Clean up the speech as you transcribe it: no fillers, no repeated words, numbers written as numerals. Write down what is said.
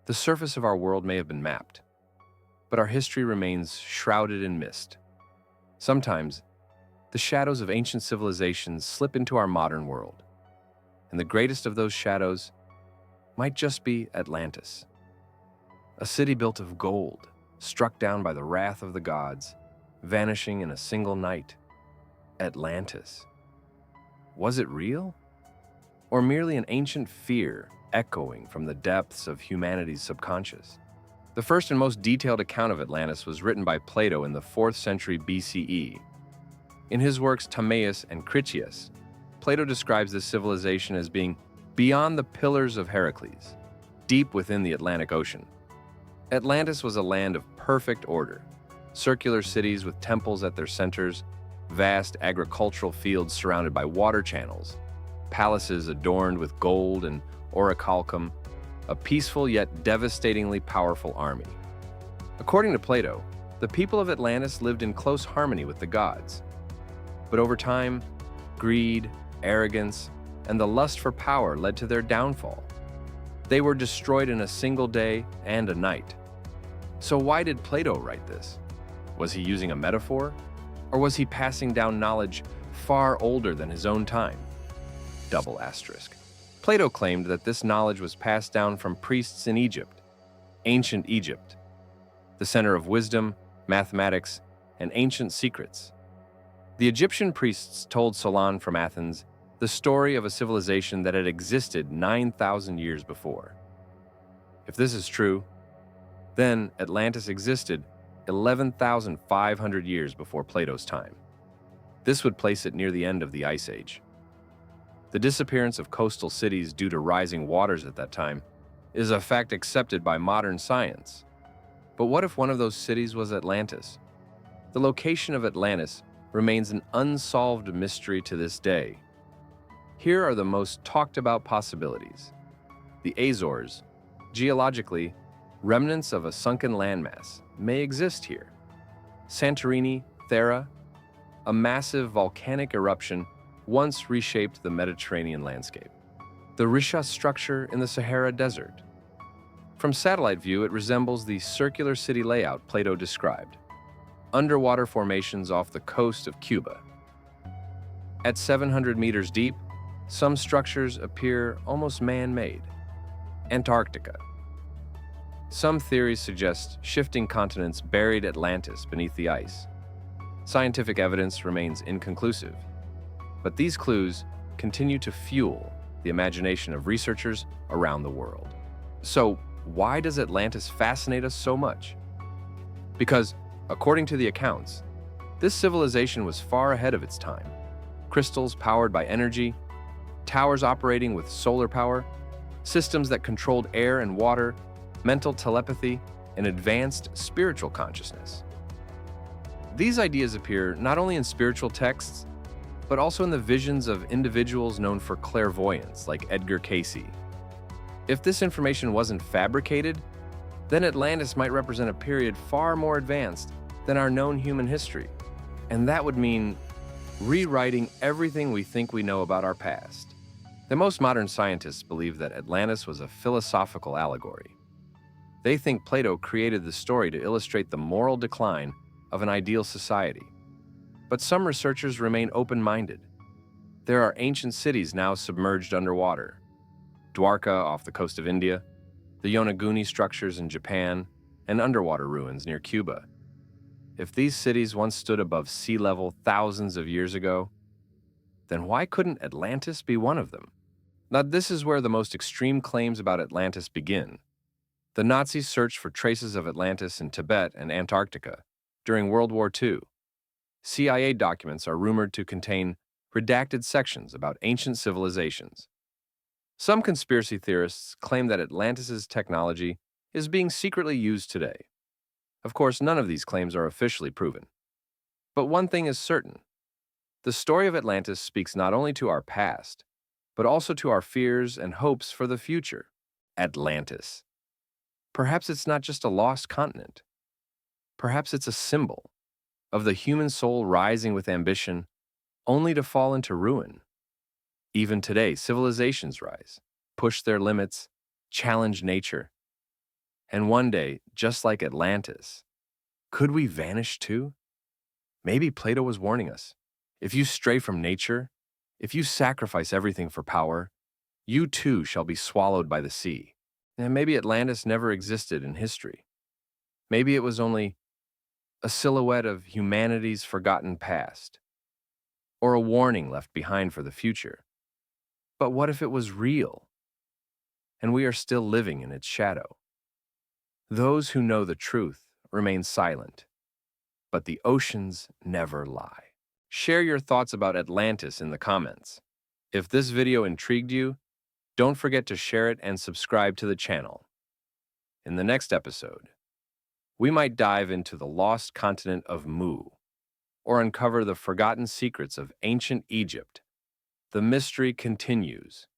The surface of our world may have been mapped, but our history remains shrouded in mist. Sometimes, the shadows of ancient civilizations slip into our modern world, and the greatest of those shadows might just be Atlantis, a city built of gold, struck down by the wrath of the gods, vanishing in a single night. Atlantis. Was it real? Or merely an ancient fear echoing from the depths of humanity's subconscious? The first and most detailed account of Atlantis was written by Plato in the 4th century BCE. In his works Timaeus and Critias, Plato describes this civilization as being beyond the pillars of Heracles, deep within the Atlantic Ocean. Atlantis was a land of perfect order, circular cities with temples at their centers, vast agricultural fields surrounded by water channels, palaces adorned with gold and orichalcum, a peaceful yet devastatingly powerful army. According to Plato, the people of Atlantis lived in close harmony with the gods. But over time, greed, arrogance, and the lust for power led to their downfall. They were destroyed in a single day and a night. So why did Plato write this? Was he using a metaphor? Or was he passing down knowledge far older than his own time? Double asterisk. Plato claimed that this knowledge was passed down from priests in Egypt, ancient Egypt, the center of wisdom, mathematics, and ancient secrets. The Egyptian priests told Solon from Athens the story of a civilization that had existed 9,000 years before. If this is true, then Atlantis existed 11,500 years before Plato's time. This would place it near the end of the Ice Age. The disappearance of coastal cities due to rising waters at that time is a fact accepted by modern science. But what if one of those cities was Atlantis? The location of Atlantis remains an unsolved mystery to this day. Here are the most talked about possibilities. The Azores, geologically, remnants of a sunken landmass, may exist here. Santorini, Thera, a massive volcanic eruption once reshaped the Mediterranean landscape. The Risha structure in the Sahara Desert. From satellite view, it resembles the circular city layout Plato described. Underwater formations off the coast of Cuba. At 700 meters deep, some structures appear almost man-made. Antarctica. Some theories suggest shifting continents buried Atlantis beneath the ice. Scientific evidence remains inconclusive, but these clues continue to fuel the imagination of researchers around the world. So, why does Atlantis fascinate us so much? Because, according to the accounts, this civilization was far ahead of its time. Crystals powered by energy, towers operating with solar power, systems that controlled air and water, mental telepathy, and advanced spiritual consciousness. These ideas appear not only in spiritual texts, but also in the visions of individuals known for clairvoyance, like Edgar Cayce. If this information wasn't fabricated, then Atlantis might represent a period far more advanced than our known human history. And that would mean rewriting everything we think we know about our past. The most modern scientists believe that Atlantis was a philosophical allegory. They think Plato created the story to illustrate the moral decline of an ideal society. But some researchers remain open-minded. There are ancient cities now submerged underwater. Dwarka off the coast of India, the Yonaguni structures in Japan, and underwater ruins near Cuba. If these cities once stood above sea level thousands of years ago, then why couldn't Atlantis be one of them? Now, this is where the most extreme claims about Atlantis begin. The Nazis searched for traces of Atlantis in Tibet and Antarctica during World War II. CIA documents are rumored to contain redacted sections about ancient civilizations. Some conspiracy theorists claim that Atlantis's technology is being secretly used today. Of course, none of these claims are officially proven. But one thing is certain. The story of Atlantis speaks not only to our past, but also to our fears and hopes for the future. Atlantis. Perhaps it's not just a lost continent. Perhaps it's a symbol of the human soul rising with ambition, only to fall into ruin. Even today, civilizations rise, push their limits, challenge nature, And one day, just like Atlantis, could we vanish too? Maybe Plato was warning us. If you stray from nature, if you sacrifice everything for power, you too shall be swallowed by the sea. And maybe Atlantis never existed in history. Maybe it was only a silhouette of humanity's forgotten past, or a warning left behind for the future. But what if it was real, and we are still living in its shadow? Those who know the truth remain silent, but the oceans never lie. Share your thoughts about Atlantis in the comments. If this video intrigued you, don't forget to share it and subscribe to the channel. In the next episode, we might dive into the lost continent of Mu, or uncover the forgotten secrets of ancient Egypt. The mystery continues.